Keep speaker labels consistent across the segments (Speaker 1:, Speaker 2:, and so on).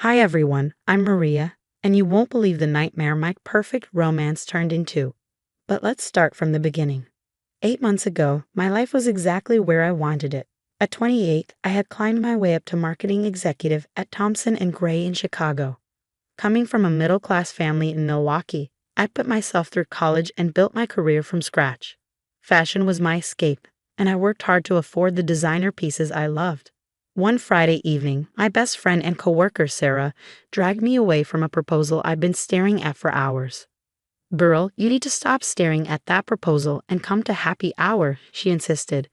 Speaker 1: Hi everyone, I'm Maria, and you won't believe the nightmare my perfect romance turned into. But let's start from the beginning. 8 months ago, my life was exactly where I wanted it. At 28, I had climbed my way up to marketing executive at Thompson and Gray in Chicago. Coming from a middle-class family in Milwaukee, I put myself through college and built my career from scratch. Fashion was my escape, and I worked hard to afford the designer pieces I loved. One Friday evening, my best friend and coworker Sarah dragged me away from a proposal I'd been staring at for hours. "Burl, you need to stop staring at that proposal and come to happy hour," she insisted.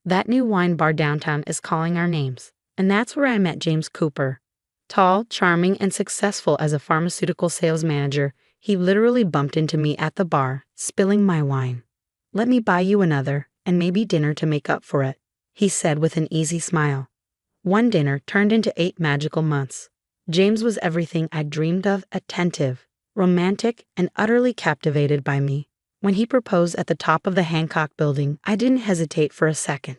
Speaker 1: "That new wine bar downtown is calling our names." And that's where I met James Cooper. Tall, charming, and successful as a pharmaceutical sales manager, he literally bumped into me at the bar, spilling my wine. "Let me buy you another, and maybe dinner to make up for it," he said with an easy smile. One dinner turned into 8 magical months. James was everything I dreamed of: attentive, romantic, and utterly captivated by me. When he proposed at the top of the Hancock building, I didn't hesitate for a second.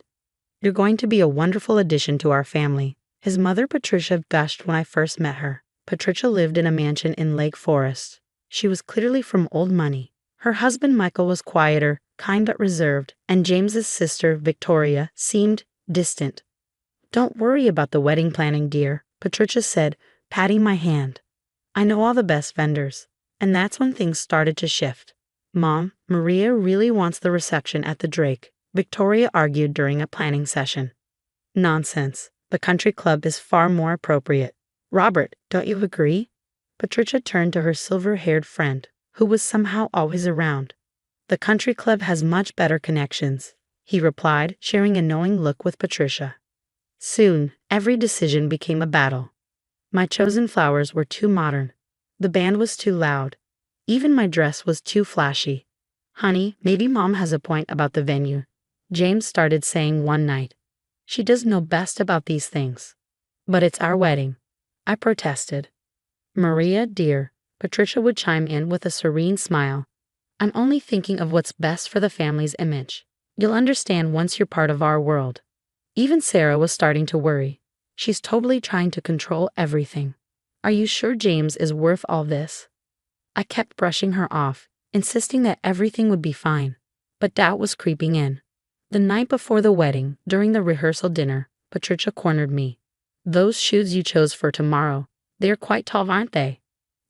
Speaker 1: "You're going to be a wonderful addition to our family," his mother Patricia gushed when I first met her. Patricia lived in a mansion in Lake Forest. She was clearly from old money. Her husband Michael was quieter, kind but reserved, and James's sister Victoria seemed distant. "Don't worry about the wedding planning, dear," Patricia said, patting my hand. "I know all the best vendors." And that's when things started to shift. "Mom, Maria really wants the reception at the Drake," Victoria argued during a planning session. "Nonsense. The country club is far more appropriate. Robert, don't you agree?" Patricia turned to her silver-haired friend, who was somehow always around. "The country club has much better connections," he replied, sharing a knowing look with Patricia. Soon, every decision became a battle. My chosen flowers were too modern. The band was too loud. Even my dress was too flashy. "Honey, maybe Mom has a point about the venue," James started saying one night. "She does know best about these things." "But it's our wedding," I protested. "Maria, dear," Patricia would chime in with a serene smile, "I'm only thinking of what's best for the family's image. You'll understand once you're part of our world." Even Sarah was starting to worry. "She's totally trying to control everything. Are you sure James is worth all this?" I kept brushing her off, insisting that everything would be fine. But doubt was creeping in. The night before the wedding, during the rehearsal dinner, Patricia cornered me. "Those shoes you chose for tomorrow, they're quite tall, aren't they?"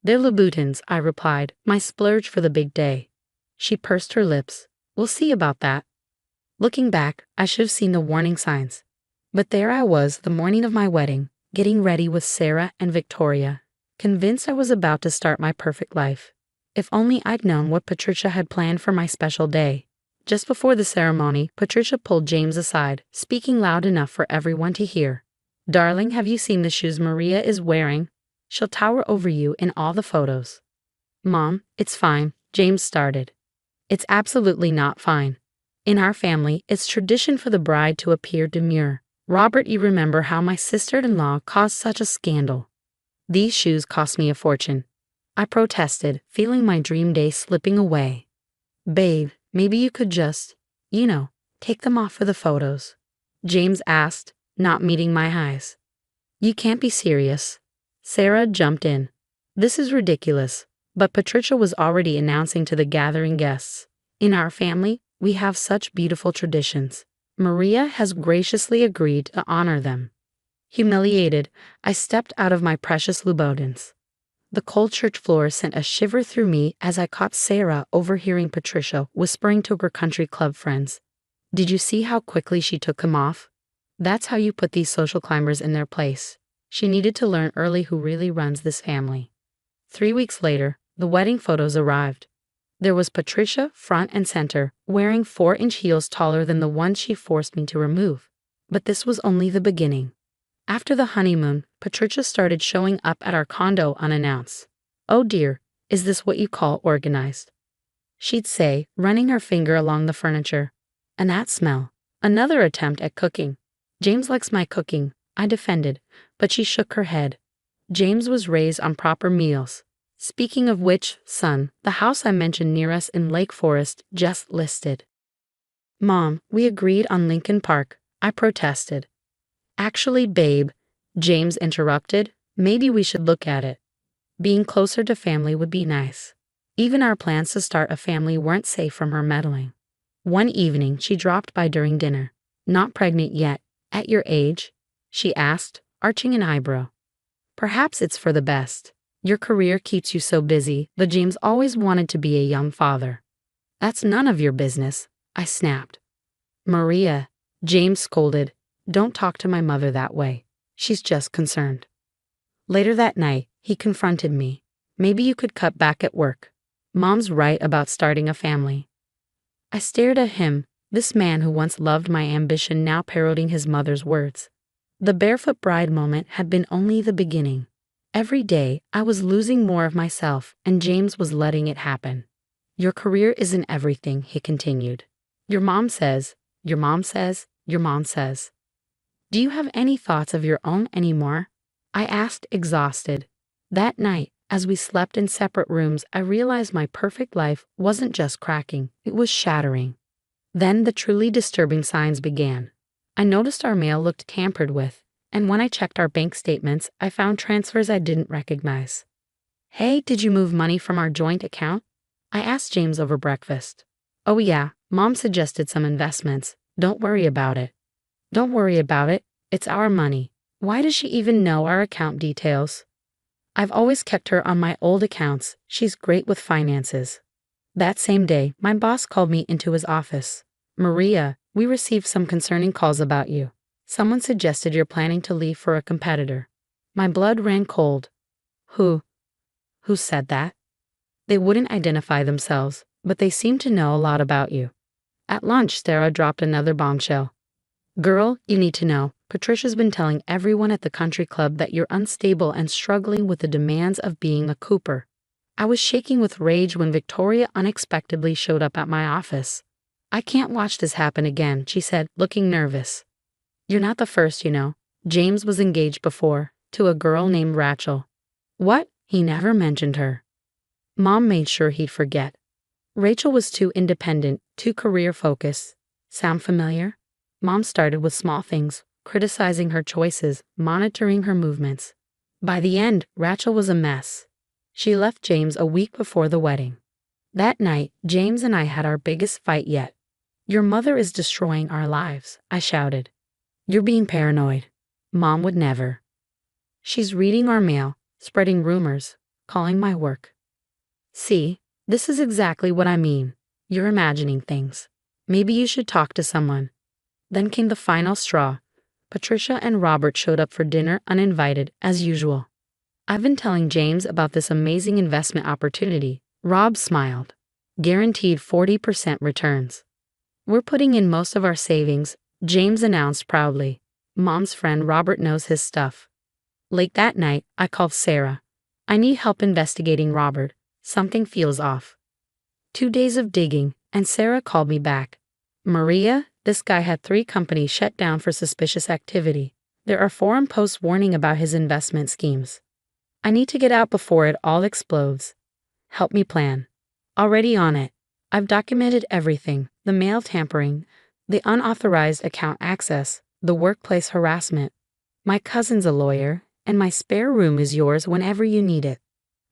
Speaker 1: "They're Louboutins," I replied, "my splurge for the big day." She pursed her lips. "We'll see about that." Looking back, I should have seen the warning signs. But there I was, the morning of my wedding, getting ready with Sarah and Victoria, convinced I was about to start my perfect life. If only I'd known what Patricia had planned for my special day. Just before the ceremony, Patricia pulled James aside, speaking loud enough for everyone to hear. "Darling, have you seen the shoes Maria is wearing? She'll tower over you in all the photos." "Mom, it's fine," James started. "It's absolutely not fine. In our family, it's tradition for the bride to appear demure. Robert, you remember how my sister-in-law caused such a scandal." "These shoes cost me a fortune," I protested, feeling my dream day slipping away. "Babe, maybe you could just, take them off for the photos," James asked, not meeting my eyes. "You can't be serious." Sarah jumped in. "This is ridiculous," but Patricia was already announcing to the gathering guests. "In our family, we have such beautiful traditions. Maria has graciously agreed to honor them." Humiliated, I stepped out of my precious Louboutins. The cold church floor sent a shiver through me as I caught Sarah overhearing Patricia whispering to her country club friends. "Did you see how quickly she took them off? That's how you put these social climbers in their place. She needed to learn early who really runs this family." 3 weeks later, the wedding photos arrived. There was Patricia, front and center, wearing 4-inch heels taller than the ones she forced me to remove. But this was only the beginning. After the honeymoon, Patricia started showing up at our condo unannounced. "Oh dear, is this what you call organized?" she'd say, running her finger along the furniture. "And that smell." Another attempt at cooking. "James likes my cooking," I defended, but she shook her head. James was raised on proper meals. Speaking of which, son, the house I mentioned near us in Lake Forest just listed. "Mom, we agreed on Lincoln Park," I protested. "Actually, babe," James interrupted, Maybe we should look at it. Being closer to family would be nice. Even our plans to start a family weren't safe from her meddling. One evening, she dropped by during dinner. Not pregnant yet. At your age? She asked, arching an eyebrow. Perhaps it's for the best. Your career keeps you so busy, but James always wanted to be a young father. That's none of your business, I snapped. Maria, James scolded, don't talk to my mother that way. She's just concerned. Later that night, he confronted me. Maybe you could cut back at work. Mom's right about starting a family. I stared at him, this man who once loved my ambition now parroting his mother's words. The barefoot bride moment had been only the beginning. Every day, I was losing more of myself, and James was letting it happen. Your career isn't everything, he continued. Your mom says, your mom says, your mom says. Do you have any thoughts of your own anymore? I asked, exhausted. That night, as we slept in separate rooms, I realized my perfect life wasn't just cracking, it was shattering. Then the truly disturbing signs began. I noticed our mail looked tampered with, and when I checked our bank statements, I found transfers I didn't recognize. Hey, did you move money from our joint account? I asked James over breakfast. Oh yeah, Mom suggested some investments. Don't worry about it. Don't worry about it, it's our money. Why does she even know our account details? I've always kept her on my old accounts, she's great with finances. That same day, my boss called me into his office. Maria, we received some concerning calls about you. Someone suggested you're planning to leave for a competitor. My blood ran cold. Who said that? They wouldn't identify themselves, but they seemed to know a lot about you. At lunch, Sarah dropped another bombshell. Girl, you need to know, Patricia's been telling everyone at the country club that you're unstable and struggling with the demands of being a Cooper. I was shaking with rage when Victoria unexpectedly showed up at my office. I can't watch this happen again, she said, looking nervous. You're not the first, you know. James was engaged before, to a girl named Rachel. What? He never mentioned her. Mom made sure he'd forget. Rachel was too independent, too career-focused. Sound familiar? Mom started with small things, criticizing her choices, monitoring her movements. By the end, Rachel was a mess. She left James a week before the wedding. That night, James and I had our biggest fight yet. Your mother is destroying our lives, I shouted. You're being paranoid. Mom would never. She's reading our mail, spreading rumors, calling my work. See, this is exactly what I mean. You're imagining things. Maybe you should talk to someone. Then came the final straw. Patricia and Robert showed up for dinner uninvited, as usual. I've been telling James about this amazing investment opportunity. Rob smiled. Guaranteed 40% returns. We're putting in most of our savings, James announced proudly. Mom's friend Robert knows his stuff. Late that night, I called Sarah. I need help investigating Robert. Something feels off. 2 days of digging, and Sarah called me back. Maria, this guy had 3 companies shut down for suspicious activity. There are forum posts warning about his investment schemes. I need to get out before it all explodes. Help me plan. Already on it. I've documented everything, the mail tampering, the unauthorized account access, the workplace harassment. My cousin's a lawyer, and my spare room is yours whenever you need it.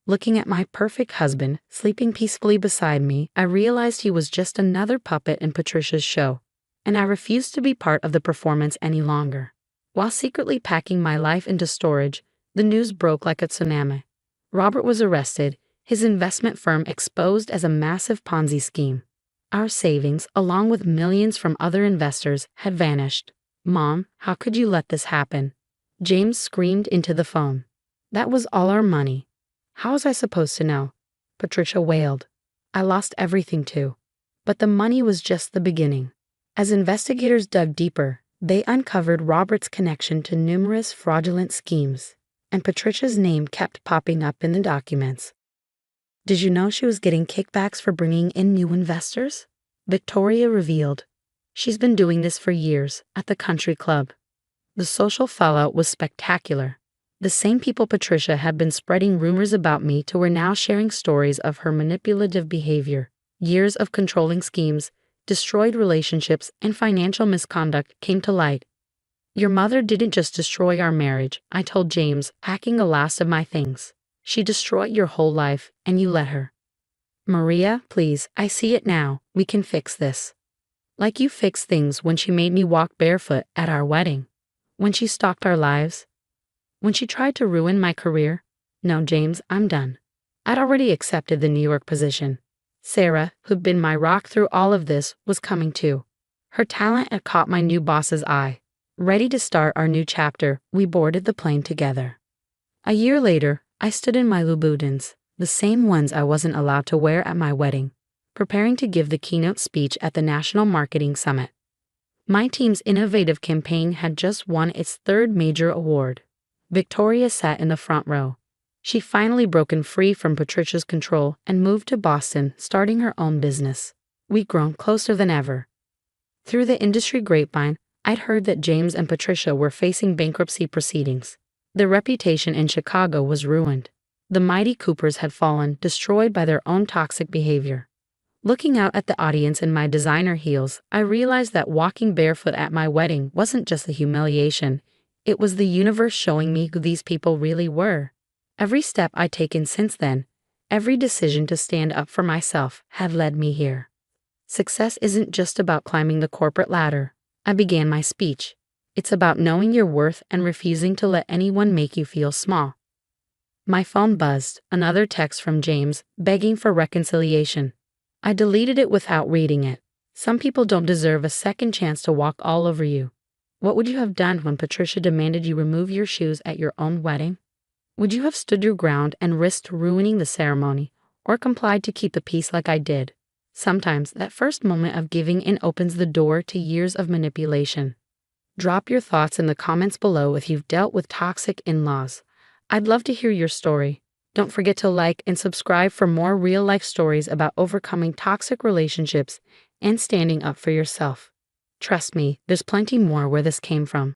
Speaker 1: Looking at my perfect husband, sleeping peacefully beside me, I realized he was just another puppet in Patricia's show, and I refused to be part of the performance any longer. While secretly packing my life into storage, the news broke like a tsunami. Robert was arrested, his investment firm exposed as a massive Ponzi scheme. Our savings, along with millions from other investors, had vanished. Mom, how could you let this happen? James screamed into the phone. That was all our money. How was I supposed to know? Patricia wailed. I lost everything too. But the money was just the beginning. As investigators dug deeper, they uncovered Robert's connection to numerous fraudulent schemes, and Patricia's name kept popping up in the documents. Did you know she was getting kickbacks for bringing in new investors? Victoria revealed. She's been doing this for years, at the country club. The social fallout was spectacular. The same people Patricia had been spreading rumors about me to were now sharing stories of her manipulative behavior. Years of controlling schemes, destroyed relationships, and financial misconduct came to light. Your mother didn't just destroy our marriage, I told James, packing the last of my things. She destroyed your whole life, and you let her. Maria, please, I see it now. We can fix this. Like you fixed things when she made me walk barefoot at our wedding. When she stalked our lives. When she tried to ruin my career. No, James, I'm done. I'd already accepted the New York position. Sarah, who'd been my rock through all of this, was coming too. Her talent had caught my new boss's eye. Ready to start our new chapter, we boarded the plane together. A year later, I stood in my Louboutins, the same ones I wasn't allowed to wear at my wedding, preparing to give the keynote speech at the National Marketing Summit. My team's innovative campaign had just won its third major award. Victoria sat in the front row. She'd finally broken free from Patricia's control and moved to Boston, starting her own business. We'd grown closer than ever. Through the industry grapevine, I'd heard that James and Patricia were facing bankruptcy proceedings. Their reputation in Chicago was ruined. The mighty Coopers had fallen, destroyed by their own toxic behavior. Looking out at the audience in my designer heels, I realized that walking barefoot at my wedding wasn't just a humiliation. It was the universe showing me who these people really were. Every step I'd taken since then, every decision to stand up for myself, had led me here. Success isn't just about climbing the corporate ladder. I began my speech. It's about knowing your worth and refusing to let anyone make you feel small. My phone buzzed, another text from James, begging for reconciliation. I deleted it without reading it. Some people don't deserve a second chance to walk all over you. What would you have done when Patricia demanded you remove your shoes at your own wedding? Would you have stood your ground and risked ruining the ceremony, or complied to keep the peace like I did? Sometimes that first moment of giving in opens the door to years of manipulation. Drop your thoughts in the comments below if you've dealt with toxic in-laws. I'd love to hear your story. Don't forget to like and subscribe for more real-life stories about overcoming toxic relationships and standing up for yourself. Trust me, there's plenty more where this came from.